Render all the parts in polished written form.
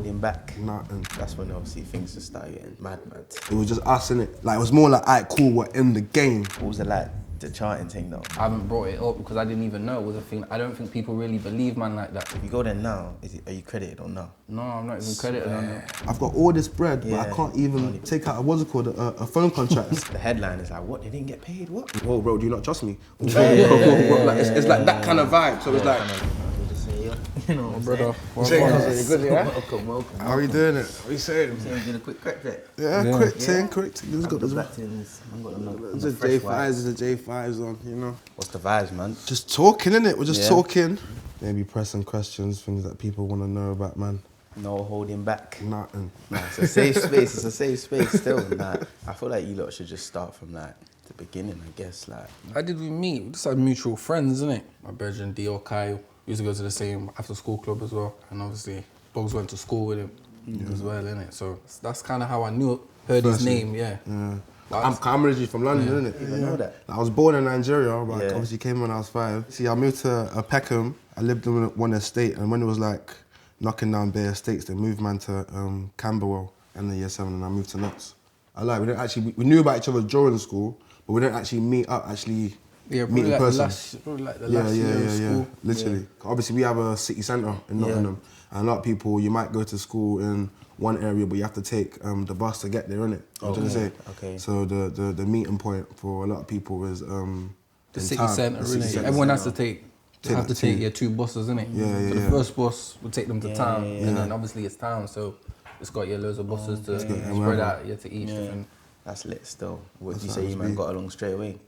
holding back. Nothing. That's when obviously things just started getting mad. It was just us, innit? Like, it was more like, alright, cool, we're in the game. What was it like, the charting thing though? I haven't brought it up because I didn't even know it was a thing. I don't think people really believe man like that. If you go there now, are you credited or no? No, I'm not even credited on it. I've got all this bread, but I can't even take out a phone contract. The headline is like, what, they didn't get paid, what? Whoa, bro, do you not trust me? Like, it's like that kind of vibe, so it's like... You know, brother. Welcome. How are you doing it? What are you saying? Doing a quick crack there. Yeah, quick thing. You just got this one. The The J5s on, you know. What's the vibes, man? Just talking, innit? We're just talking. Maybe pressing questions, things that people want to know about, man. No holding back. Nothing. Nah, it's a safe space. It's a safe space still. Nah, I feel like you lot should just start from like the beginning, I guess. Like, How did we meet? We just had mutual friends, innit? My brethren, Dio, Kyle. We used to go to the same after school club as well. And obviously, Bugs went to school with him as well, innit? So that's kind of how I heard his name, yeah. I'm originally from London, innit? I know that. I was born in Nigeria, but I obviously came when I was 5. See, I moved to Peckham. I lived in one estate, and when it was like knocking down bare estates, they moved man to Camberwell in the year 7, and I moved to Notts. We knew about each other during school, but we didn't actually meet up, meet in person. Probably like the last year of school. Literally. Yeah. Obviously, we have a city centre in Nottingham, and a lot of people, you might go to school in one area, but you have to take the bus to get there, innit? Okay. So the meeting point for a lot of people is the city centre, really. Everyone has to take 2 buses, innit? Yeah. So the first bus will take them to town, and then obviously it's town, so it's got loads of buses to spread out to each different. That's lit still. What do you say, you man got along straight away?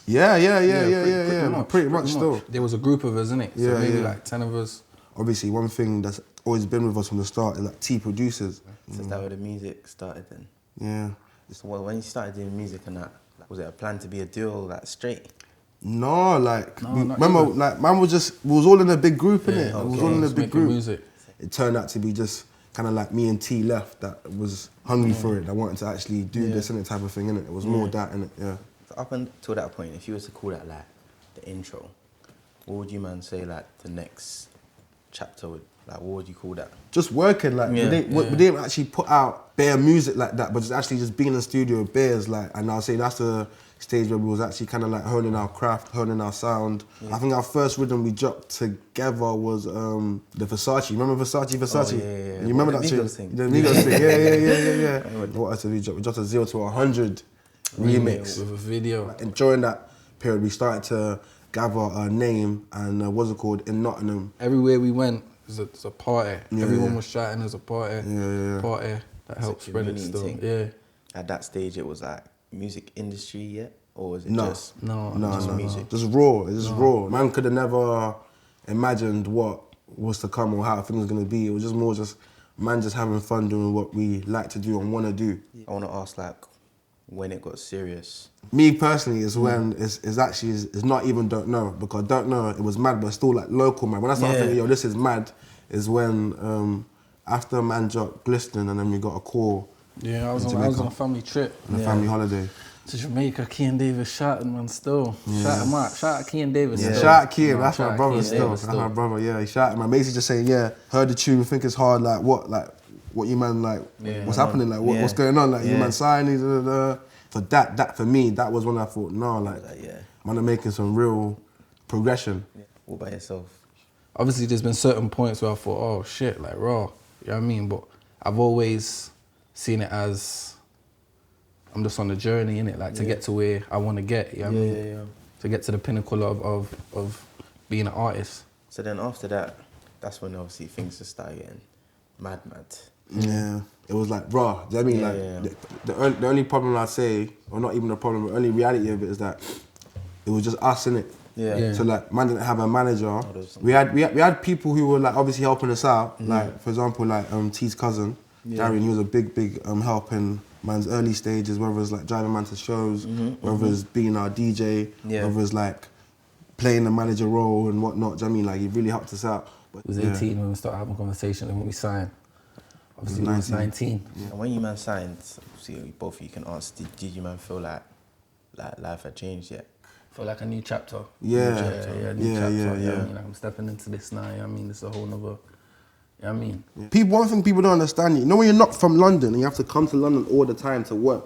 Yeah. Pretty much still. There was a group of us, innit? So maybe like 10 of us. Obviously, one thing that's always been with us from the start is like T producers. So that where the music started then? Yeah. So when you started doing music and that, was it a plan to be a duo, like straight? No, remember, like, man we was all in a big group, innit? Okay. We was all in a big group. Music. It turned out to be just kind of like me and T left that was hungry for it, that wanted to actually do this innit type of thing, innit? It was more that, innit? Yeah. So up until that point, if you was to call that like the intro, what would you man say like the next chapter would, like what would you call that? Just working, like we didn't actually put out bare music like that, but just actually just being in the studio with bears, like, and I'll say that's the stage where we was actually kind of like honing our craft, honing our sound. I think our first rhythm we dropped together was the Versace. Remember Versace? Oh, yeah. You remember that Migos thing? The Migos thing, yeah. What else did we drop? We dropped a 0 to 100 remix. With a video. And during that period, we started to gather a name and what's it called, in Nottingham. Everywhere we went, there's a party. Everyone was shouting, there's a party. Party that helped spread it still. Thing. Yeah. At that stage, it was like music industry yet? Or was it No, just music? Just raw. It's just raw. Man could have never imagined what was to come or how things were going to be. It was just more man just having fun doing what we like to do and want to do. I want to ask like when it got serious. Me personally is when it's not even don't know, because don't know it was mad, but it's still like local, man. When I started thinking, yo, this is mad, is when after man dropped Glistening, and then we got a call. Yeah, I was on a family trip. On a family holiday. To Jamaica, Key and Davis shouting, man, still. Shout him out. Shout out Key and Davis. Yeah. Shout out Key, that's my brother still. That's my brother, yeah. He shouted, man. Basically just saying, heard the tune, think it's hard, like what you man, like, what's happening, like, what's going on, like, you man signing, For that for me, that was when I thought, no, like man are making some real progression. What about yourself? Obviously, there's been certain points where I thought, oh shit, like raw, you know what I mean? But I've always seen it as, I'm just on the journey, innit? Like to get to where I want to get, you know what I mean? To get to the pinnacle of being an artist. So then after that, that's when obviously things just started getting mad. Yeah, it was like raw. Do you know what I mean? The only problem I'd say, or not even a problem, the only reality of it is that it was just us, innit? Yeah. So like, man didn't have a manager. We had people who were like obviously helping us out. Like for example, like T's cousin, Darian. He was a big help in man's early stages, whether it's like driving man to shows, whether it's being our DJ, whether it's like playing the manager role and whatnot. Do you know what I mean? Like he really helped us out. But, it was 18 when we started having conversations and when we signed. Obviously, we was 19. Yeah. And when you man signed, see, both of you can answer, did you man feel like life had changed yet? Feel like a new chapter. Yeah. New chapter. You know what I mean? Like I'm stepping into this now, you know what I mean? It's a whole nother, You know what I mean? People, one thing people don't understand, you know, when you're not from London and you have to come to London all the time to work.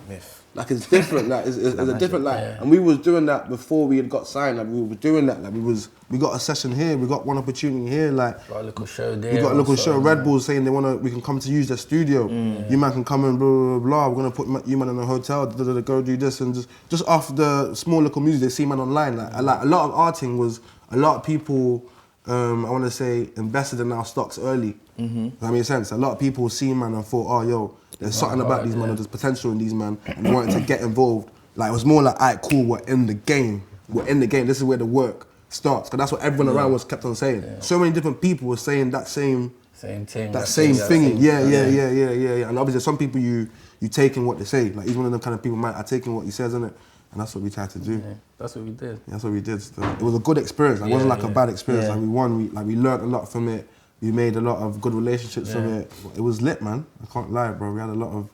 Myth. Like it's different, like it's a different and we was doing that before we had got signed. Like we were doing that, like we got a session here, we got one opportunity here, like Got a little show there. we got a local show. Red Bull saying we can come to use their studio. You man can come and blah blah blah. We're gonna put you man in a hotel. Go do this and just off the small local music they see man online. Like a lot of arting was a lot of people. I want to say invested in our stocks early. That makes sense. A lot of people see man and thought, oh yo, there's something about these man. There's potential in these man, and they wanted to get involved. Like it was more like, alright, cool. We're in the game. We're in the game. This is where the work starts. Because that's what everyone around was kept on saying. So many different people were saying that same thing. That same thing. Yeah. And obviously, some people you taking what they say. Like he's one of them kind of people are taking what he says, innit? And that's what we tried to do. Yeah, that's what we did. That's what we did. So it was a good experience. Like, it wasn't like a bad experience. Like we won. We learned a lot from it. We made a lot of good relationships from it. It was lit, man. I can't lie, bro. We had a lot of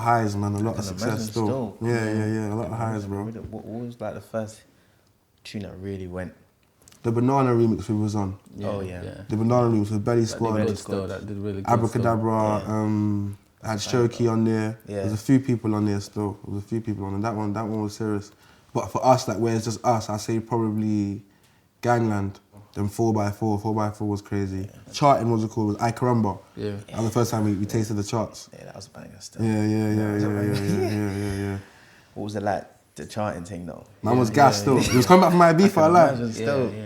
highs, man. A lot of success still. Yeah. A lot of highs, bro. What was like the first tune that really went? The Banana remix we was on. Oh yeah. The Banana remix with Belly Squad. That did really good. Abracadabra. I had Shoki on there. Yeah. There's a few people on there still. There was a few people on there. That one was serious. But for us, like where it's just us, I say probably Gangland. Then 4x4. 4x4 was crazy. Charting was it called? Was I Caramba. Yeah. That was the first time we tasted the charts. Yeah, that was a banger still. Yeah. What was it like, the charting thing though? Man was gas still. He was coming back from my beef for a life.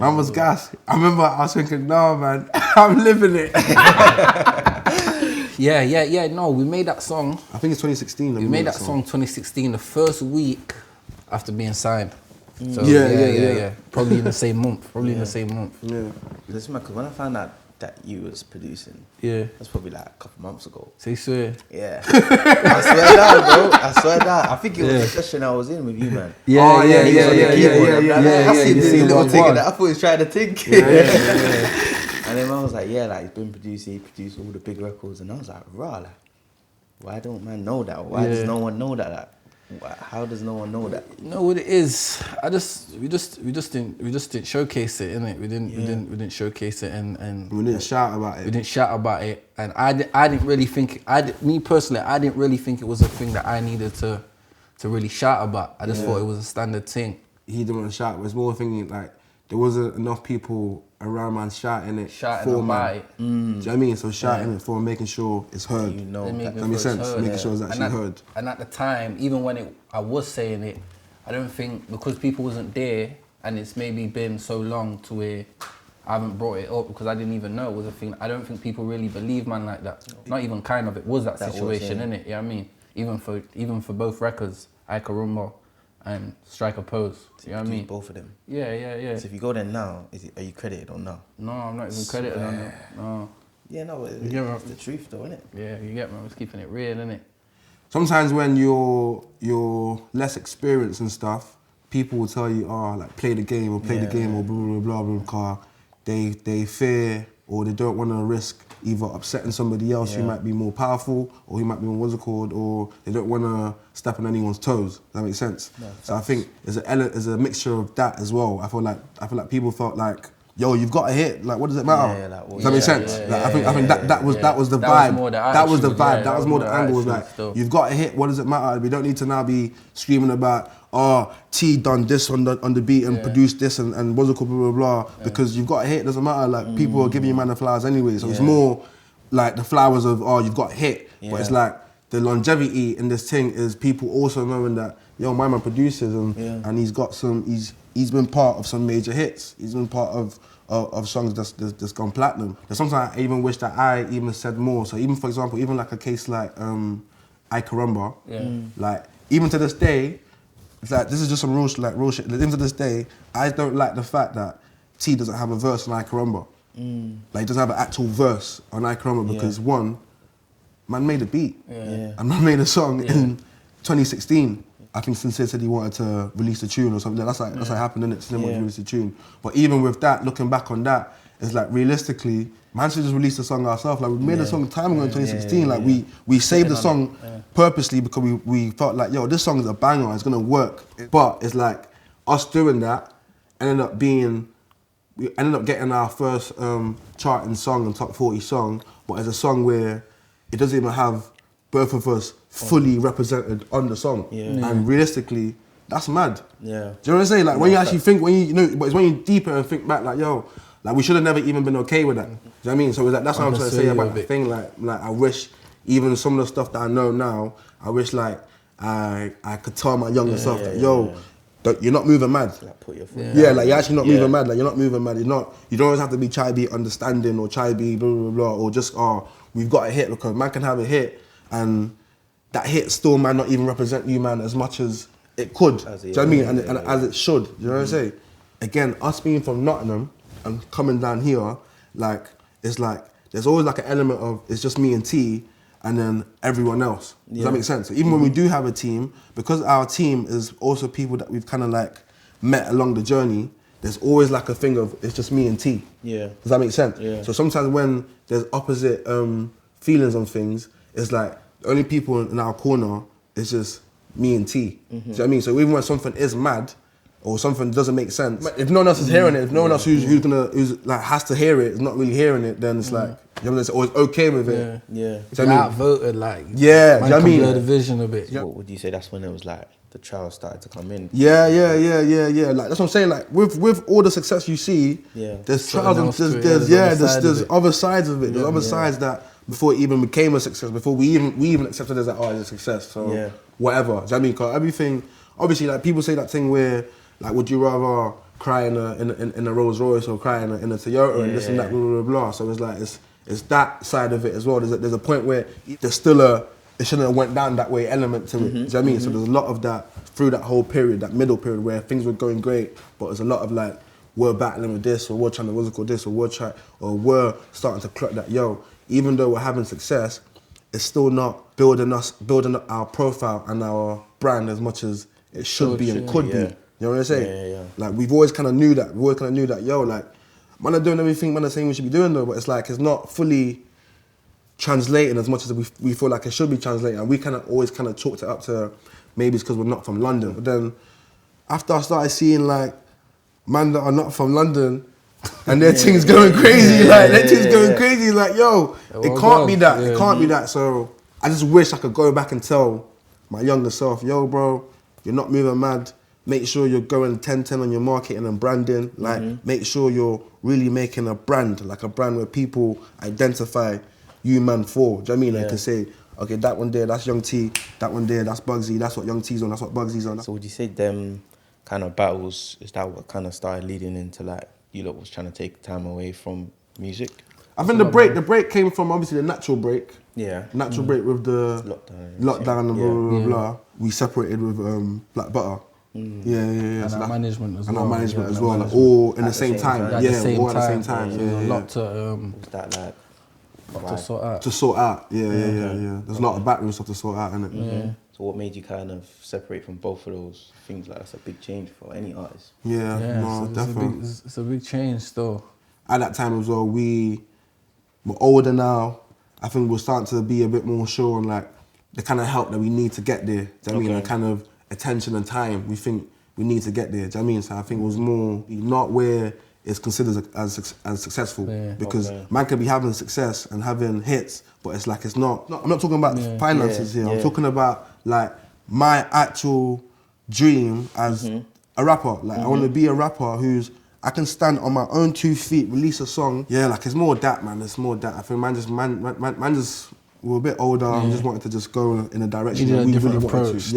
Man was gas. I remember I was thinking, no man, I'm living it. No, we made that song. I think it's 2016. We made that song 2016, the first week after being signed. So Yeah. Probably in the same month. Yeah. Listen, man, because when I found out that you was producing, that's probably like a couple months ago. So you swear? Yeah. I swear down, bro. I swear down. I think it was the session I was in with you, man. Yeah. I see this little thing that I thought he was trying to think. And then man was like, yeah, like he's been producing, he produced all the big records, and I was like, rah, like, why don't man know that? Why does no one know that? Like, how does no one know that? You know what it is? We just didn't showcase it, innit? We didn't showcase it, and we didn't shout about it. We didn't shout about it, and I didn't really think. Me personally, I didn't really think it was a thing that I needed to really shout about. I just thought it was a standard thing. He didn't want to shout. It was more thinking like there wasn't enough people around man shouting it for man. Do you know what I mean? So shouting it for making sure it's heard. You know, that makes sense. Making sure it's actually heard. And at the time, even when I was saying it, I don't think, because people wasn't there, and it's maybe been so long to where I haven't brought it up because I didn't even know it was a thing. I don't think people really believe man like that. Not even kind of. It was that situation, innit? You know what I mean? Even for both records, Ika Rumba and Strike a Pose. You know what I mean? Both of them. Yeah. So if you go there now, are you credited or no? No, I'm not even credited on it. No. Yeah, no, it's the truth though, isn't it? Yeah, you get me. I was keeping it real, innit? Sometimes when you're less experienced and stuff, people will tell you, like play the game or blah blah blah blah car. They fear or they don't want to risk either upsetting somebody else who might be more powerful or who might be more or they don't want to step on anyone's toes. Does that make sense? No, so I think there's a mixture of that as well. I feel like people felt like, yo, you've got a hit. Like, what does it matter? Does that make sense? I think that was the vibe. That was the vibe. That was more the angle. Was like, you've got a hit. What does it matter? We don't need to now be screaming about, T done this on the beat and produced this and what's it called, blah blah blah. Because you've got a hit. It doesn't matter. Like people are giving you man the flowers anyway. So it's more like the flowers of you've got a hit. But it's like the longevity in this thing is people also knowing that my man produces and he's got some. He's been part of some major hits. He's been part of songs that's gone platinum. And sometimes I even wish that I even said more. So even, for example, even like a case like I Caramba, like even to this day, it's like this is just some real shit. Even to this day, I don't like the fact that T doesn't have a verse on I Caramba. Like he doesn't have an actual verse on I Caramba because one, man made a beat. And man made a song in 2016. I think Sincere said he wanted to release a tune or something. That's like happened, innit? Slim wanted to release a tune. But even with that, looking back on that, it's like realistically, man should just release the song ourselves. Like we made a song time ago in 2016. Like we saved the song purposely because we felt like, yo, this song is a banger, it's gonna work. But it's like us doing that ended up being we ended up getting our first charting song and top 40 song, but it's a song where it doesn't even have both of us fully represented on the song. And realistically, that's mad. Do you know what I'm saying? Like when you actually think, but it's when you deeper and think back, like yo, like we should have never even been okay with that. Do you know what I mean? So that's what I'm trying to say about the thing. Like I wish even some of the stuff that I know now, I wish like I could tell my younger self that yo, you're not moving mad. Like put your foot like you're actually not moving mad. Like you're not moving mad. You don't always have to be try to be understanding or try to be blah blah blah or just we've got a hit, because man can have a hit and that hit still might not even represent you, man, as much as it could. Do you know what I mean? And as it should. Do you know what I'm saying? Again, us being from Nottingham and coming down here, like it's like there's always like an element of it's just me and T and then everyone else. Does that make sense? So even when we do have a team, because our team is also people that we've kind of like met along the journey, there's always like a thing of it's just me and T. Does that make sense? So sometimes when there's opposite feelings on things, it's like the only people in our corner is just me and T. Do you know what I mean? So even when something is mad or something doesn't make sense, if no one else is hearing it, if no one else who's like has to hear it is not really hearing it, then it's like you know, or it's okay with it. It's outvoted, like do you know what I mean? Blur the vision a bit. What would you say that's when it was like the trials started to come in? Yeah. Like that's what I'm saying. Like with all the success you see, there's trials and there's other sides of it. There's other sides that before it even became a success, before we even accepted it as like, oh, it's a success. So whatever. Do you know what I mean? Because everything, obviously, like people say that thing where, like, would you rather cry in a Rolls Royce or cry in a Toyota and this and that, blah blah blah. So it's like it's that side of it as well. There's a point where there's still it shouldn't have went down that way element to it. Do you know what I mean? So there's a lot of that through that whole period, that middle period where things were going great, but there's a lot of like we're battling with this or we're trying to this or we're starting to clock that even though we're having success, it's still not building up our profile and our brand as much as it should be and could be. You know what I'm saying? Like we've always kind of knew that. Like man are doing everything man are saying we should be doing though, but it's like it's not fully translating as much as we feel like it should be translating. And we kind of always kind of chalked it up to maybe it's because we're not from London. But then after I started seeing like man that are not from London and their things going crazy, like yo, it can't be that. It can't be that. So I just wish I could go back and tell my younger self, yo bro, you're not moving mad. Make sure you're going 10-10 on your marketing and branding. Like make sure you're really making a brand, like a brand where people identify you man for. Do you know what I mean? Like to say, okay, that one there, that's Young T. That one there, that's Bugsey. That's what Young T's on. That's what Bugsey's on. So would you say them kind of battles, is that what kind of started leading into like you lot was trying to take time away from music? I think the break came from obviously the natural break. Natural break with the lockdown and blah blah blah. We separated with Black Butter. And so our management as well. And our management as well. Like, all in the same time. All at the same time. A lot to was that like to sort out. To sort out. There's a lot of backroom stuff to sort out, innit? So what made you kind of separate from both of those things? Like that's a big change for any artist. Definitely. It's a big change still. At that time as well, we were older now. I think we're starting to be a bit more sure on like the kind of help that we need to get there. Do you know what I mean? The kind of attention and time we think we need to get there. Do you know what I mean? So I think it was more not where it's considered as successful because man can be having success and having hits, but it's like it's not. I'm not talking about finances here. I'm talking about like my actual dream as a rapper. Like I want to be a rapper who's I can stand on my own 2 feet, release a song. Yeah, like it's more that, man. It's more that. I think man just we're a bit older. I just wanted to just go in a direction that we really wanted to. Just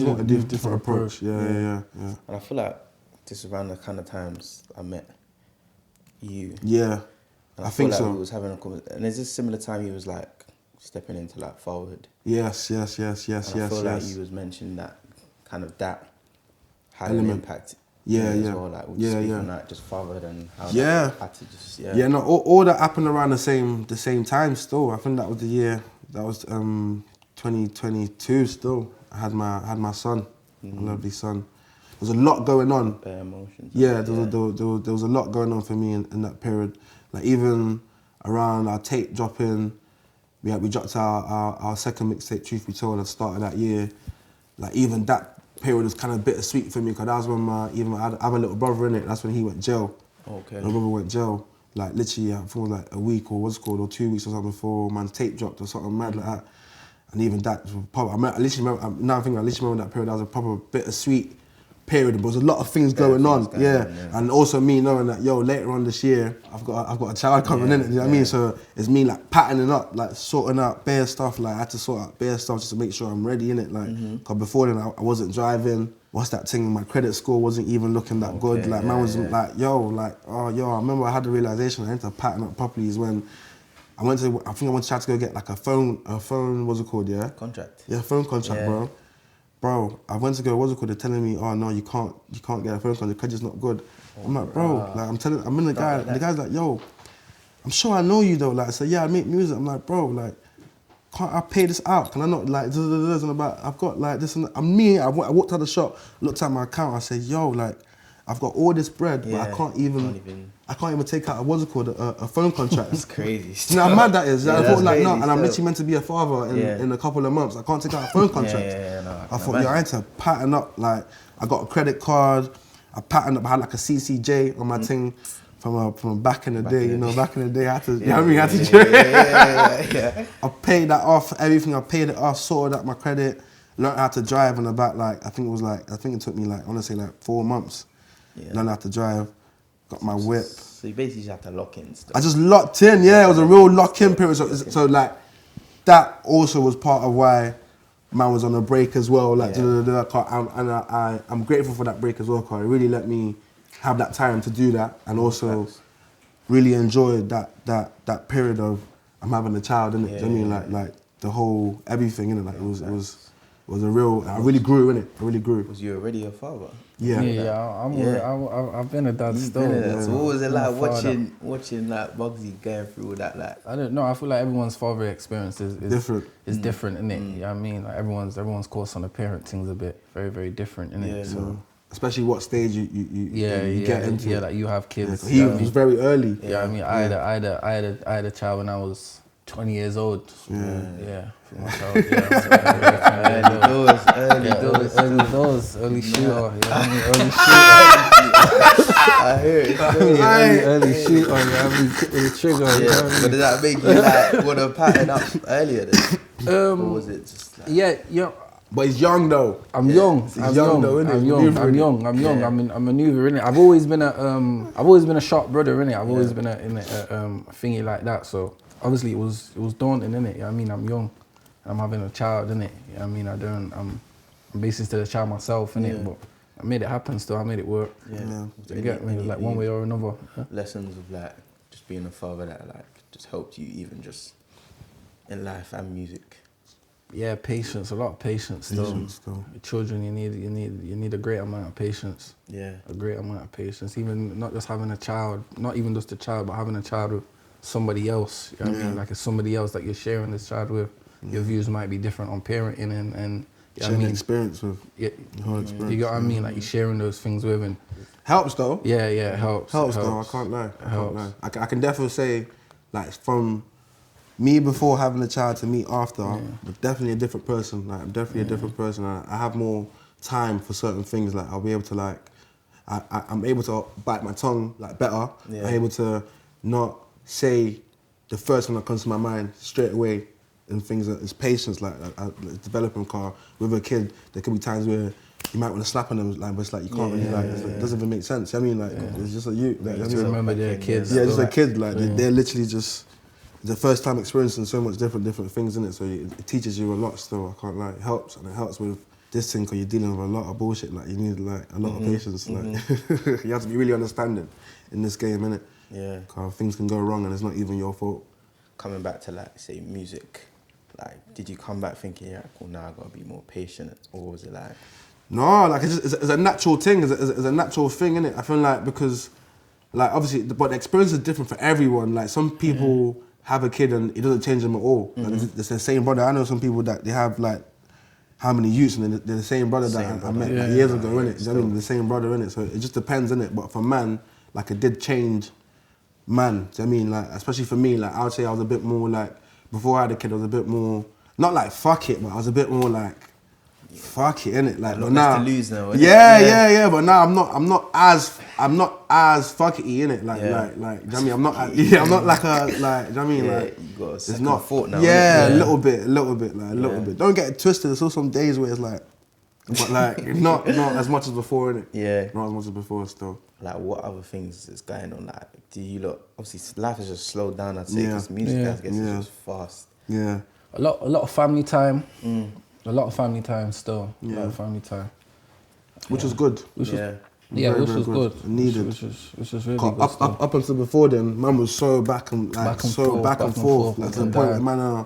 want a different approach. Yeah. And I feel like this is around the kind of times I met you. Yeah, and I think like so. We was having a conversation, and is this similar time you was like stepping into like Fatherhood? Yes. And I feel like you was mentioning that kind of that had an impact. As well, like on like just Fatherhood and how that had to just all that happened around the same time still. I think that was the year, that was 2022 still. I had my son, my lovely son. There was a lot going on. Bare emotions. There was a lot going on for me in that period. Like even around our tape dropping, we dropped our second mixtape, Truth Be Told, at the start of that year. Like even that period was kind of bittersweet for me because that was when I had a little brother in it. That's when he went jail. Okay. My brother went jail, like literally, I think it was like a week or 2 weeks or something before man's tape dropped or something mad like that. And even that was probably, now I'm thinking, I literally remember that period, that was a proper bittersweet period, but there was a lot of things going on. And also me knowing that, later on this year, I've got a child coming in, you know what I mean? So it's me like patterning up, like sorting out bare stuff, like I had to sort out bare stuff just to make sure I'm ready, innit? Like, cause before then I wasn't driving, what's that thing, my credit score wasn't even looking that good, like man was like, I remember I had the realization I had to pattern up properly is when I think I went to try to go get like a phone, what's it called, Contract. Yeah, phone contract, bro. Bro, I went to go, what's it called, they're telling me, oh no, you can't get a phone contract, the credit's not good. I'm like, bro, like I'm in the guy, and the guy's like, yo, I'm sure I know you though, like, so yeah, I make music. I'm like, bro, like, can't I pay this out? Can I not, like, I've got like this and that. I walked out of the shop, looked at my account, I said, yo, like, I've got all this bread, but I can't even take out a phone contract. That's crazy. You know how mad that is? I thought like, no, and I'm literally meant to be a father in a couple of months. I can't take out a phone contract. I thought, I had to pattern up, like, I got a credit card, I patterned up, I had like a CCJ on my thing from back in the day, you know, back in the day I had to, you know what I mean? I had to I paid that off, everything, I paid it off, sorted out my credit, learned how to drive on the back, like, I think it took me like, I want to say like 4 months. Learned how to drive, got my whip. So you basically just have to lock in stuff. I just locked in, it was a real lock-in period. So like, that also was part of why man was on a break as well. Like, I'm grateful for that break as well, because it really let me have that time to do that, and also really enjoy that period of I'm having a child, innit? Do you know what I mean? Like the whole everything, innit? Like it was a real. I really grew, innit? I really grew. Was you already a father? I've been a dad still. So what was it like watching like Bugsey going through all that? Like, I don't know. I feel like everyone's father experience is different. It's different, innit? You know what I mean? Like everyone's course on the parenting's a bit very, very different, innit? Yeah, so. Especially what stage you get into. Yeah, like you have kids. He was very early. Yeah, I mean, I had a child when I was 20 years old. For myself. Early shooter. You know what I mean? Early shooter. I hear it. Early shooter. The trigger. Yeah. But did that make you like want to pattern up earlier then? Or was it just like... Yeah. But he's young though. I'm young. I'm young. I'm a maneuver, innit? I've always been a sharp brother, innit? I've always been a thingy like that. So obviously it was daunting, innit? You know what I mean? I'm young. I'm having a child, innit? You know what I mean? I'm basically still a child myself, innit? But I made it happen still. I made it work. You get me? Like one way or another. Lessons of like just being a father that like just helped you even just in life and music. Yeah, patience. A lot of patience still. With children, you need a great amount of patience. Yeah. A great amount of patience. Even not just having a child, not even just a child, but having a child with somebody else. You know what I mean? Like it's somebody else that you're sharing this child with. Your views might be different on parenting and you sharing experience with. Yeah. The whole experience. You get what I mean? Like you're sharing those things with and helps though. Yeah, it helps. Helps though. I can't lie. I can definitely say, like from me before having a child to me after, I'm definitely a different person. Like I'm definitely a different person. I have more time for certain things. Like I'll be able to like, I'm able to bite my tongue like better. Yeah. I'm able to not say the first thing that comes to my mind straight away. And things that is patience. Like developing car with a kid, there could be times where you might want to slap on them, like, but it's like you can't really like. It doesn't even make sense. I mean, like it's just like you. Like, to remember they're kids. Yeah, just a kid. Like they're literally just the first time experiencing so much different things in it. So it teaches you a lot. Still, I can't lie. It helps with this thing because you're dealing with a lot of bullshit. Like you need like a lot of patience. Like you have to be really understanding in this game, innit? Yeah. Because things can go wrong and it's not even your fault. Coming back to like say music, like did you come back thinking, yeah, cool, now I gotta be more patient, or was it like? No, like it's a natural thing. It's a natural thing, innit? I feel like because, like obviously, but the experience is different for everyone. Like some people have a kid and it doesn't change them at all. Like, it's the same brother. I know some people that they have like how many youths and they're the same brother that I met years ago, innit? You know what I mean? The same brother, innit? So it just depends, innit? But for man, like it did change man. Do you know what I mean? Like especially for me, like I would say I was a bit more like, before I had a kid, I was a bit more, not like fuck it, but I was a bit more like, fuck it, innit? Like, Not but now, to lose now, innit? yeah. But now I'm not as fuck it, innit? Like, do you know what I mean? I'm not like a, like, do you know what I mean? Like, you got a it's second not thought now. Yeah, innit? a little bit, like a little bit. Don't get it twisted. There's still some days where it's like, but like not as much as before, innit? Yeah. Not as much as before, still. Like, what other things is going on? Like, do you look? Obviously, life has just slowed down. I'd say because music, I guess, is just fast. Yeah. A lot of family time. A lot of family time still. Yeah. A lot of family time. Which was good. Which was very good. Needed. Which was really good. Up until before then, man was so back and forth. Like to the point where man,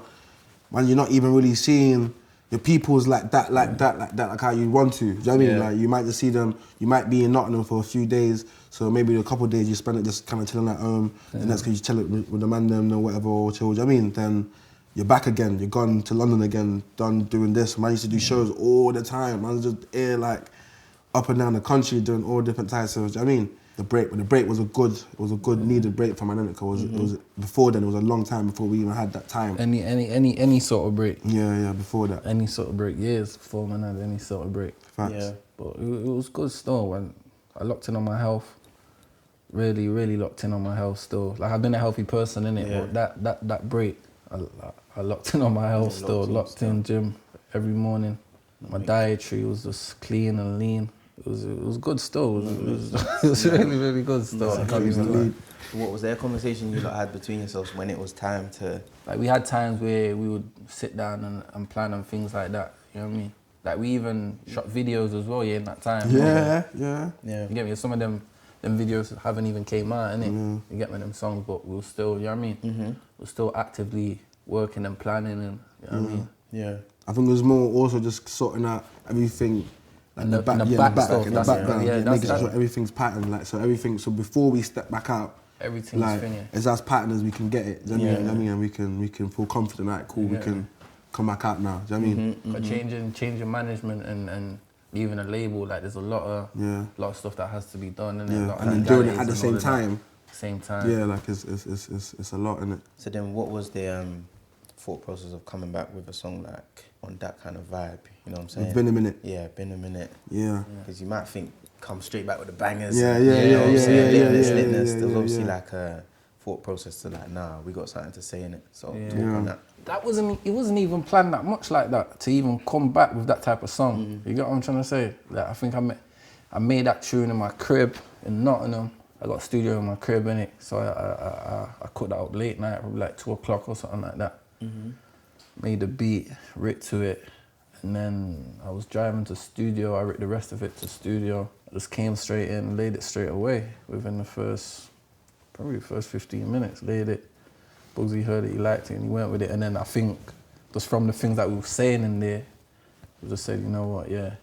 you're not even really seeing your peoples like that, like how you want to. Do you know what I mean? Like, you might just see them. You might be in Nottingham for a few days, so maybe a couple of days you spend it just kind of chilling at home. The next day you chill it with the man them or whatever, or chill. Do you know what I mean? Then you're back again. You're gone to London again, done doing this. Man used to do shows all the time. Man was just here like up and down the country doing all different types of. Do you know what I mean? The break was a good needed break for my It was before then. It was a long time before we even had that time. Any sort of break. Yeah, before that. Any sort of break. Years before man had any sort of break. Facts. Yeah, but it was good still. When I locked in on my health, really locked in on my health still. Like, I've been a healthy person innit, but that break, I locked in on my health still. Locked in gym every morning. My dietary was just clean and lean. It was good still. It was really good still. I can't even lie. What was their conversation you lot had between yourselves when it was time to? Like, we had times where we would sit down and plan on things like that. You know what I mean? Like, we even shot videos as well. In that time. Yeah. You get me? Some of them videos haven't even came out, innit? You get me? Them songs, but we were still. You know what I mean? We're still actively working and planning, and you know what I mean? Yeah. I think it was more also just sorting out everything. Like in the background, making sure everything's patterned. Like, so before we step back out, everything's like, thingy. it's as patterned as we can get it. Do you know what I mean? And we can feel confident. Like, cool, we can come back out now. Do you know what I mean? But changing management and even a label, like, there's a lot of stuff that has to be done, innit? Yeah, and then doing it at the same time. Yeah, like it's a lot, innit? So then, what was the thought process of coming back with a song like on that kind of vibe? You know what I'm saying? It's been a minute. Yeah, been a minute. Yeah. Because you might think come straight back with the bangers. Yeah. Litness. There's obviously like a thought process to like, nah, we got something to say in it. So talk on that. It wasn't even planned that much like that to even come back with that type of song. You get what I'm trying to say? Like, I think I made that tune in my crib in Nottingham. I got a studio in my crib, innit? So I cut that up late night, probably like 2 o'clock or something like that. Made the beat, writ to it, and then I was driving to studio. I writ the rest of it to studio. I just came straight in, laid it straight away within the first 15 minutes. Laid it. Bugsey heard it, he liked it, and he went with it. And then I think just from the things that we were saying in there, we just said, you know what, like,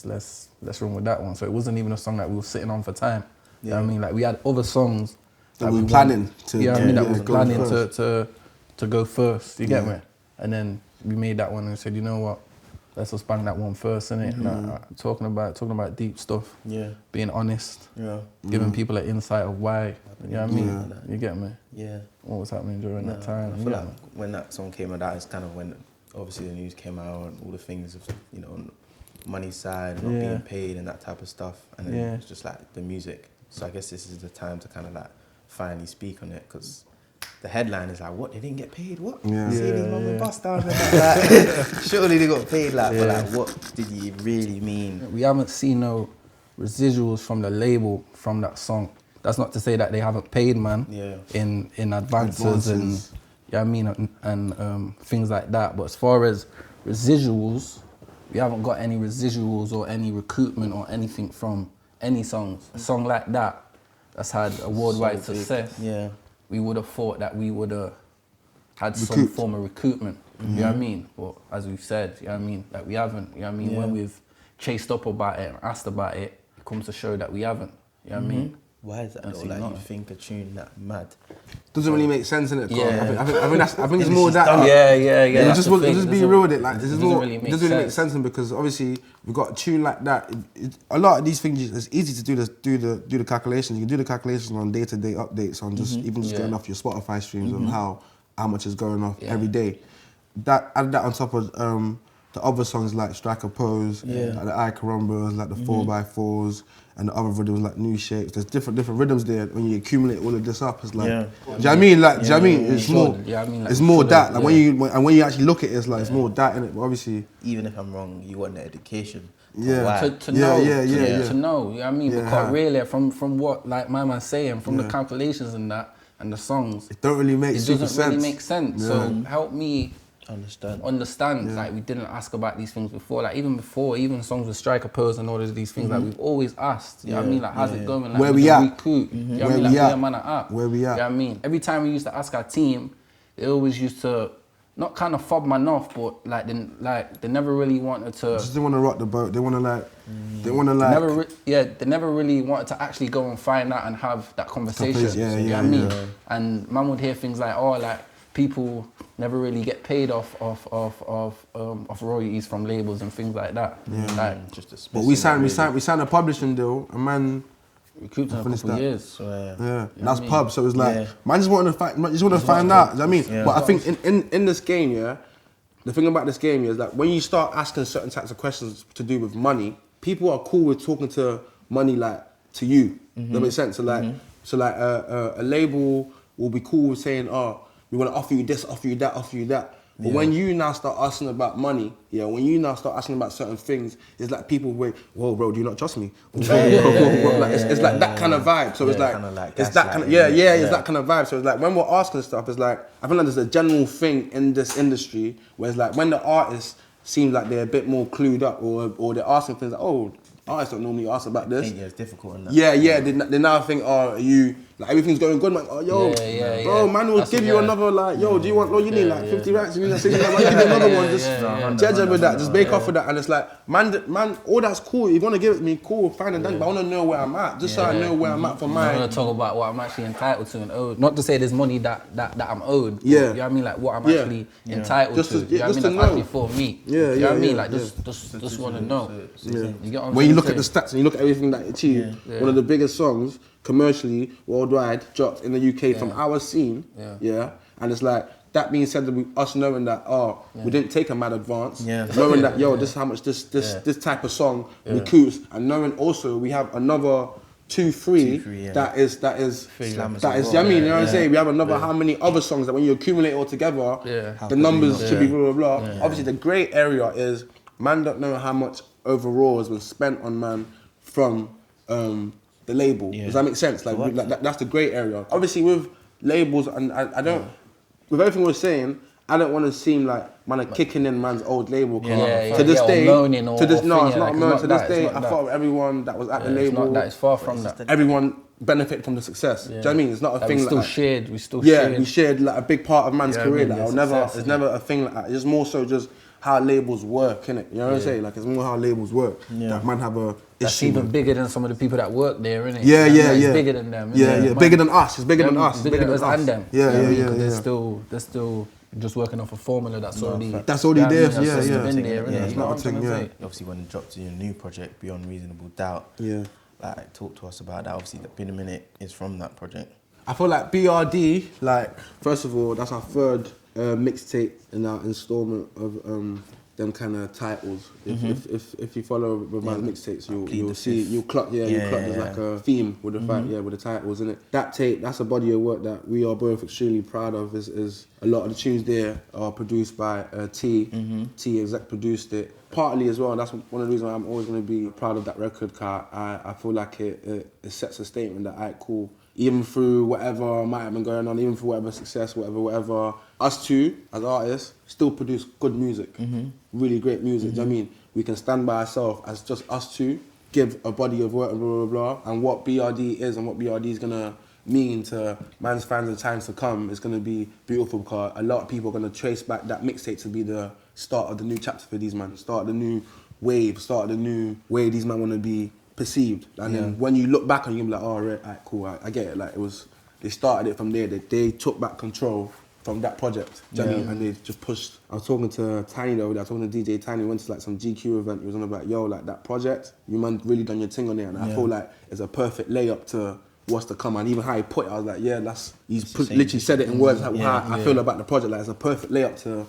let's run with that one. So it wasn't even a song that we were sitting on for time. You know what I mean? Like, we had other songs that we were planning to. Yeah, that was planning to go first. You get me? And then we made that one and said, you know what, let's just bang that one first, innit? Like, talking about deep stuff. Yeah. Being honest. Yeah. Giving people an insight of why. You know what I mean? You get me? Yeah. What was happening during that time? I feel like when that song came out, that is kind of when obviously the news came out and all the things of, you know, money side, not being paid and that type of stuff. And then it's just like the music. So I guess this is the time to kind of like finally speak on it, because the headline is like, what, they didn't get paid? What? See these mum and bust down and like, surely they got paid, like, but like, what did you really mean? We haven't seen no residuals from the label from that song. That's not to say that they haven't paid, man, in advances and, you know what I mean, and things like that. But as far as residuals, we haven't got any residuals or any recoupment or anything from any songs. A song like that, that's had a worldwide success. Yeah. We would have thought that we would have had some form of recoupment. You know what I mean? But as we've said, you know what I mean, that we haven't. You know what I mean? When we've chased up about it and asked about it, it comes to show that we haven't. You know what I mean? Why is that though? Like, you think a tune that mad? Doesn't really make sense, innit? Yeah. I think it's more that. Yeah. Just be real with it. Like, this is more. Really it doesn't really make sense, because obviously we've got a tune like that. A lot of these things, it's easy to do the calculations. You can do the calculations on day-to-day updates on just getting off your Spotify streams on how much is going off every day. Add that on top of the other songs like Strike a Pose, like the I Carumbas, like the 4x4s, and the other rhythms like New Shapes. There's different rhythms there. When you accumulate all of this up, it's like, do you know what I mean? Like, do you know what I mean? It's more, it's more that. Like when you actually look at it, it's like it's more that in it. But obviously, even if I'm wrong, you want the education. To know, you know what I mean? Because really, from what like my man's saying, from the calculations and that, and the songs, it don't really make sense. It doesn't really make sense. So help me understand. Like we didn't ask about these things before. Like even songs with Striker Pose and all of these things. Like we've always asked. You know what I mean? Like how's it going? Like, where we at? Recruit. You know what I mean? Like where man at? Where we at? You know what I mean? Every time we used to ask our team, they always used to not kind of fob man off, but like they never really wanted to. Just didn't want to rock the boat. They want to like. They never really wanted to actually go and find out and have that conversation. You know what I mean? And man would hear things like, oh, like people never really get paid off royalties from labels and things like that. Yeah. Like, just a but we signed a publishing deal, and man. We cooped in a couple of years. So, that's pub. So it's like, man just wanted to find out. You know what I mean? But I think in this game, the thing about this game is that when you start asking certain types of questions to do with money, people are cool with talking to money like to you. Does that make sense? So like, a label will be cool with saying, oh, we want to offer you this, offer you that, offer you that. But when you now start asking about money, when you now start asking about certain things, it's like people wait, whoa, bro, do you not trust me? It's like that kind of vibe. So it's like, it's that kind of, it's that kind of vibe. So it's like when we're asking stuff, it's like, I feel like there's a general thing in this industry where it's like when the artists seem like they're a bit more clued up or they're asking things like, oh, artists don't normally ask about this. It's difficult in that. They now think, oh, are you, like everything's going good, man. Oh, yo, bro, man will give you another, like, yo, do you want, you need like 50 racks, you need like 60 racks, give you another one, just judge with that, just bake off with that. And it's like, man, all that's cool, you want to give it to me, cool, fine and done, but I want to know where I'm at, just so I know where I'm at for mine. I want to talk about what I'm actually entitled to and owed. Not to say there's money that I'm owed, you know what I mean, like what I'm actually entitled to, you know what I mean, that's actually for me, you know what I mean, like just want to know. When you look at the stats and you look at everything that it achieved, one of the biggest songs, commercially, worldwide, dropped in the UK from our scene, and it's like, that being said, us knowing that, we didn't take a mad advance, knowing that, this is how much this type of song recruits, and knowing also we have another 2-3 that is, you know what I'm saying? We have another how many other songs that when you accumulate it all together, the numbers should be blah, blah, blah. Obviously, the grey area is, man don't know how much overall has been spent on man from the label. Does that make sense? Like, that's the grey area. Obviously, with labels, and I don't, with everything we're saying, I don't want to seem like man are kicking in man's old label. To this day, it's not moaning. To this day, I thought everyone that was at the label, it's far from that. Everyone benefited from the success. Do you know what I mean? It's not a thing like we still shared. We shared like a big part of man's career. Like, it's never a thing like that. It's more so just how labels work, innit? You know what I'm saying? Like, it's more how labels work. That man have a That's even bigger than some of the people that work there, innit? It's bigger than them. Bigger than us. It's bigger than us. Bigger than us and them. They're still just working off a formula that's already there. It's not a thing. Obviously, when you dropped your new project, Beyond Reasonable Doubt, like, talk to us about that. Obviously, the Been a Minute is from that project. I feel like BRD, like, first of all, that's our third mixtape in our installment of them kind of titles. If you follow with my mixtapes, you'll see, you'll clock there's like a theme with the with the titles in it. That tape, that's a body of work that we are both extremely proud of. Is a lot of the tunes there are produced by T. T exec produced it. Partly as well, that's one of the reasons why I'm always going to be proud of that record, cause I feel like it sets a statement that, alright, cool, even through whatever might have been going on, even through whatever success, whatever, us two, as artists, still produce good music, really great music, do you know what I mean? We can stand by ourselves as just us two, give a body of work and blah, blah, blah, and what BRD is and what BRD is going to mean to man's fans in times to come is going to be beautiful, because a lot of people are going to trace back that mixtape to be the start of the new chapter for these man, start of the new wave, start of the new way these men want to be perceived. And then when you look back on you, you're like, oh, right, cool, I get it. Like, they started it from there. They took back control from that project. Do you know what I mean? And they just pushed. I was talking to Tiny though, I was talking to DJ Tiny, went to like some GQ event. He was on about, yo, like that project, you man really done your thing on there. And I feel like it's a perfect layup to what's to come. And even how he put it, I was like, he's literally said it in words, how I feel about the project. Like, it's a perfect layup to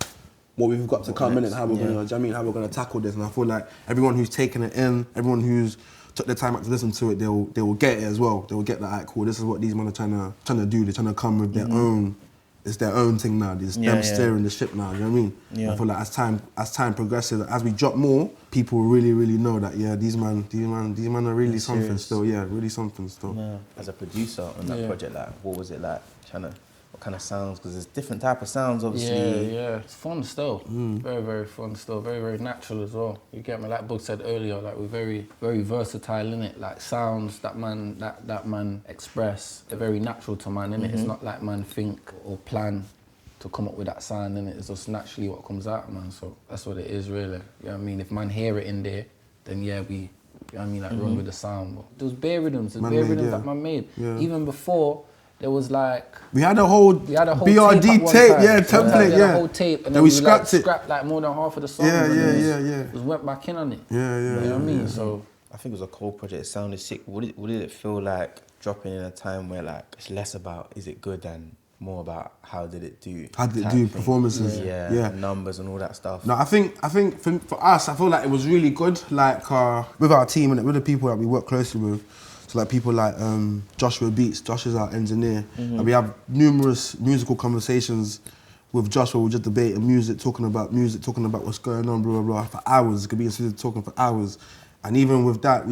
what we've got to come in and how we're gonna, do you know what I mean, how we're gonna tackle this. And I feel like everyone who's taken it in, everyone who's took the time out to listen to it, they will get it as well. They will get that, alright, cool, this is what these men are trying to do. They're trying to come with their own. It's their own thing now. It's them steering the ship now. You know what I mean? Yeah. I feel like as time progresses, as we drop more, people really know that these man are really something serious. Still. Yeah, really something still. Yeah. As a producer on that project, like, what was it like? What kind of sounds? Because there's different type of sounds, obviously. Yeah. It's fun still. Very fun still. Very natural as well. You get me? Like Bug said earlier, like we're very versatile in it. Like sounds that man express, they're very natural to man in it. It's not like man think or plan to come up with that sound in it. It's just naturally what comes out, man. So that's what it is, really. You know what I mean? If man hear it in there, then we. You know what I mean? Like run with the sound. But there was bare rhythms. That man made. Yeah. Even before. There was like... We had a whole BRD tape, template, We had a whole tape, and then we scrapped it. Scrapped like more than half of the songs. Yeah. Just went back in on it. You know what I mean? So I think it was a cool project. It sounded sick. What did it feel like dropping in a time where like it's less about is it good and more about how did it do? How did it do? Performances. Yeah. Numbers and all that stuff. No, I think for us, I feel like it was really good. Like with our team and with the people that we work closely with. So like people like Joshua Beats. Josh is our engineer, and we have numerous musical conversations with Josh where we're just debating music, talking about what's going on, blah blah blah, for hours. It could be in studio talking for hours, and even with that,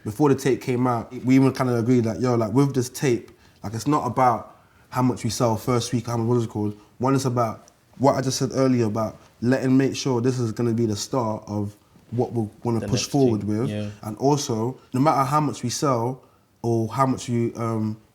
before the tape came out, we even kind of agreed that like with this tape, like it's not about how much we sell first week, how much what is it called. One is about what I just said earlier about make sure this is going to be the start of what we want to push forward with, and also no matter how much we sell or how much we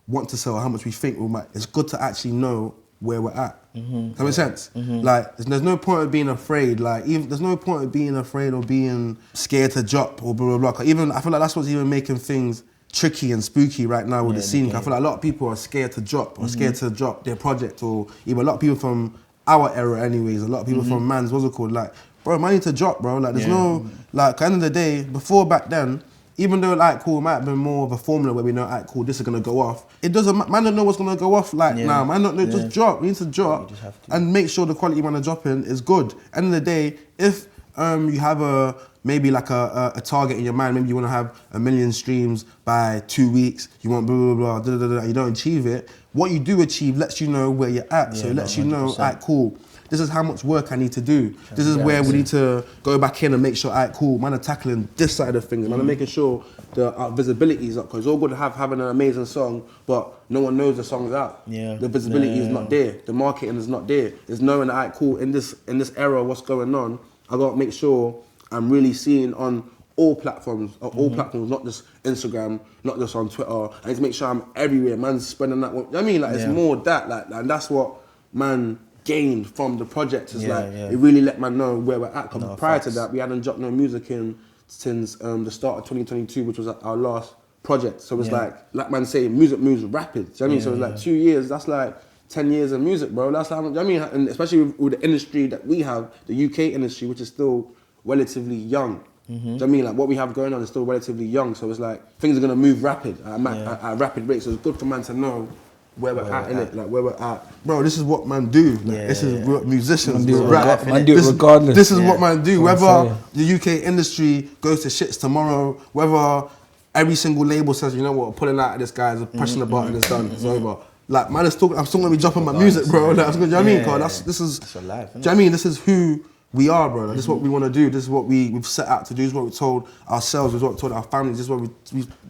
want to sell, or how much we think we might, it's good to actually know where we're at. Does that make sense? Like there's no point of being afraid. There's no point of being afraid or being scared to drop or blah blah blah. Even I feel like that's what's even making things tricky and spooky right now with the scene. I feel like a lot of people are scared to drop or scared to drop their project, or even a lot of people from our era anyways, a lot of people from man's, what's it called, like, bro, man, I need to drop, bro. Like, there's no, like, at the end of the day, back then, even though, like, cool, it might have been more of a formula where we know, like, cool, this is gonna go off. It doesn't, man don't know what's gonna go off, like, now. Man don't know, just drop. We need to drop and make sure the quality you wanna drop in is good. End of the day, if you have maybe like a target in your mind, maybe you wanna have 1 million streams by 2 weeks, you want blah, blah, blah, you don't achieve it, what you do achieve lets you know where you're at. So it lets you know, alright, cool, this is how much work I need to do. This is where we need to go back in and make sure, alright, cool, man are tackling this side of things, man are making sure the visibility is up, because it's all good having an amazing song, but no one knows the song's out. The visibility is not there, the marketing is not there. There's knowing, alright, cool, in this era, what's going on, I gotta make sure I'm really seeing on all platforms, not just Instagram, not just on Twitter. I need to make sure I'm everywhere. Man's spreading that. I mean, like, it's more that, like, and that's what man gained from the project. Is it really let man know where we're at. Because prior to that, we hadn't dropped no music in since the start of 2022, which was our last project. So it's like man say, music moves rapid. Do you know what I mean? So it's like 2 years. That's like 10 years of music, bro. That's how, I mean, and especially with the industry that we have, the UK industry, which is still relatively young. Do you know what I mean? Like, what we have going on is still relatively young, so it's like things are gonna move rapid at rapid rates. So it's good for man to know where we're at, innit? Like, where we're at. Bro, this is what man do. Like, this is what musicians do. Man do it regardless. This is what man do. Whether the UK industry goes to shits tomorrow, whether every single label says, you know what, pulling out of this guy, pressing the button, it's done, it's over. Like, man is talking, I'm still gonna be dropping my music, bro. Like, you know what I mean? Cause this is, that's your life, do you know what I mean? This is who we are, bro. Like, this is what we want to do. This is what we've set out to do. This is what we told ourselves. This is what we told our families. This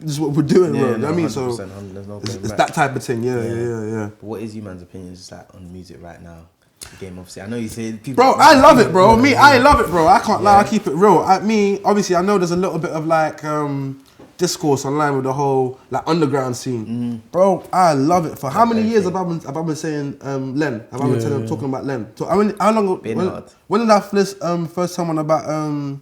is what we're doing, bro. You know what I mean? So it's that type of thing. Yeah. But what is you man's opinion just like on music right now? The game, obviously. I know you say people. Bro, I love it, bro. I love it, bro. I can't lie. I keep it real. Obviously, I know there's a little bit of like discourse online with the whole like underground scene, bro. I love it. For how many years have I been saying Len? Have I been talking about Len? So, I mean, how long? When did I first time on about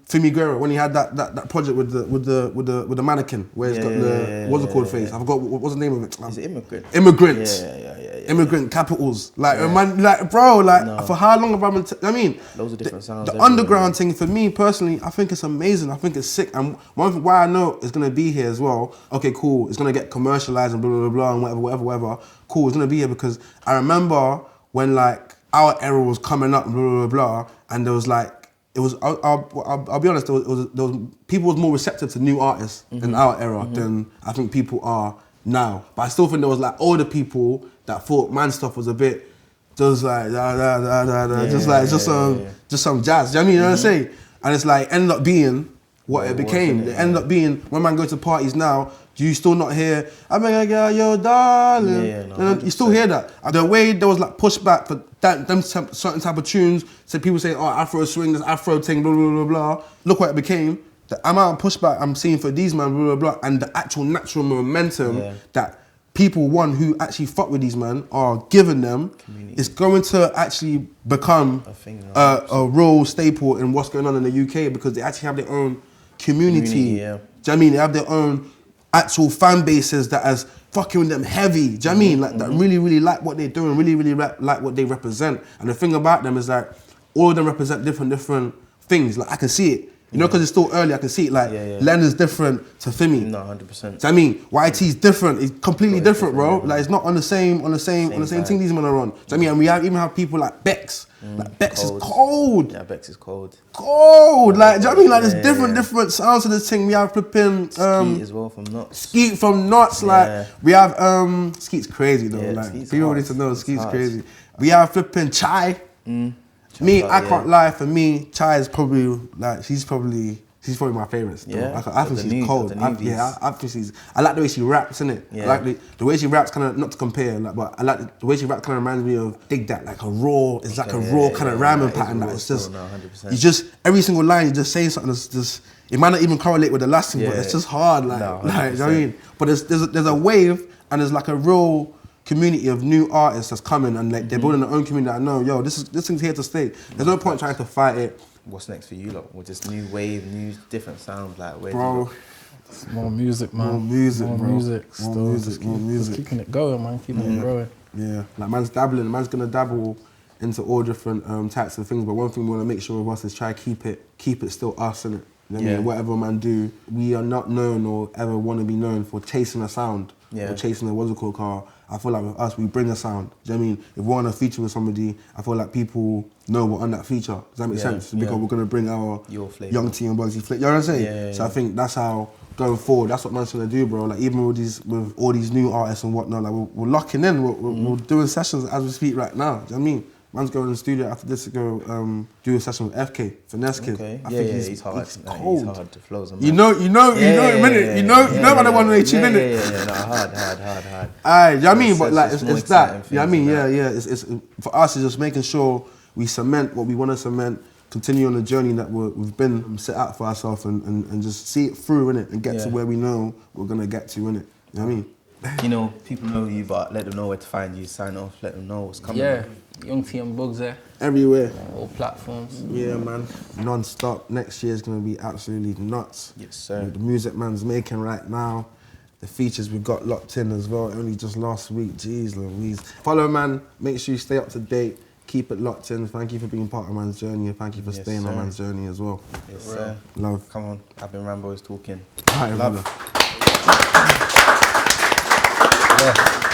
Fimi Guerra, when he had that project with the mannequin where he's got the what's it called face? I forgot what's the name of it. Is it Immigrant? Immigrant. Yeah. Immigrant capitals. Like man, like bro, like for how long have I been? I mean, loads of different sounds. The underground thing for me personally, I think it's amazing. I think it's sick. And one thing why I know it's gonna be here as well. Okay, cool. It's gonna get commercialized and blah blah blah and whatever. Cool. It's gonna be here because I remember when like our era was coming up, blah, blah, blah, and there was like, it was, I'll be honest, there was people was more receptive to new artists in our era than I think people are now. But I still think there was like older people that thought man stuff was a bit, just like, just some jazz. Do you know what I mean? You know what I'm saying? And it's like, ended up being what it became. It ended up being, when man go to parties now, do you still not hear, I'm a girl, yo, darling? You still hear that. And the way there was like pushback for them certain type of tunes, so people say, oh, Afro swing, this Afro thing, blah, blah, blah, blah. Look what it became. The amount of pushback I'm seeing for these man, blah, blah, blah, and the actual natural momentum that people, one, who actually fuck with these man are giving them, is going to actually become a real staple in what's going on in the UK, because they actually have their own community. Do you know what I mean? They have their own actual fan bases that is fucking with them heavy. Do you know what I mean? Like that really, really like what they're doing, really, really like what they represent. And the thing about them is like, all of them represent different things. Like I can see it. You know, because it's still early, I can see it. Like, Len is different to Fimi. No, 100%. So I mean, YT is different. It's completely different, bro. Like, it's not on the same thing these men are on. So I mean, and we even have people like Bex. Like Bex is cold. Yeah, Bex is cold. Cold. Like, do you know what I mean? Like, there's different sounds to this thing. We have flipping Skeet as well from Knots. Skeet from Knots. Like, we have Skeet's crazy though. Like, people need to know Skeet's crazy. We have flipping Chai. Me, I can't lie. For me, Chai is probably like she's probably my favourite. Yeah, I think she's cold. I think she's. I like the way she raps, innit? Yeah. I like the way she raps. Kind of not to compare, like, but I like the way she raps. Kind of reminds me of Dig That, like a raw. It's like a raw kind of rhyming pattern. That it's just. 100%. You just every single line you just saying something that's just. It might not even correlate with the last thing, but it's just hard. Like, you know what I mean? But there's a wave and there's like a real community of new artists that's coming, and like they're building their own community. I know, yo, this thing's here to stay. There's no point trying to fight it. What's next for you, lot? With this new wave, new different sounds, like where bro? More music, man. More music, more bro. Music, more music, more music. Just keeping it going, man. Keeping it growing. Yeah, like man's dabbling. Man's gonna dabble into all different types of things. But one thing we want to make sure of us is try to keep it still us, innit? You know what I mean? Whatever man do, we are not known or ever want to be known for chasing a sound or chasing a what's it called car. I feel like with us, we bring a sound. Do you know what I mean? If we're on a feature with somebody, I feel like people know we're on that feature. Does that make sense? Because we're going to bring our Young T and Bugsey flavor. You know what I'm saying? So I think that's how, going forward, that's what man's going to do, bro. Like, even with all these new artists and whatnot, like, we're locking in. We're doing sessions as we speak right now. Do you know what I mean? Man's going in the studio after this to go do a session with FK, Finesse Kid. Okay. I think he's hard. He's cold. He's hard. The flows are you know, in a minute. You know about the one they tune in it. Yeah, no, hard. Aye, you know what I mean? But like, it's that. You know what I mean? Yeah. It's for us, it's just making sure we cement what we want to cement, continue on the journey that we've been set out for ourselves, and just see it through, innit? And get to where we know we're going to get to, innit? You know what I mean? You know, people know you, but let them know where to find you, sign off, let them know what's coming. Yeah, Young T and Bugsey. Everywhere. All platforms. Yeah, man. Non-stop. Next year's going to be absolutely nuts. Yes, sir. The music man's making right now. The features we've got locked in as well, only just last week. Jeez Louise. Follow, man. Make sure you stay up to date. Keep it locked in. Thank you for being part of man's journey, and thank you for staying on man's journey as well. Yes, sir. Love. Come on. I've been Rambo's talking. All right, love. brother. Yeah.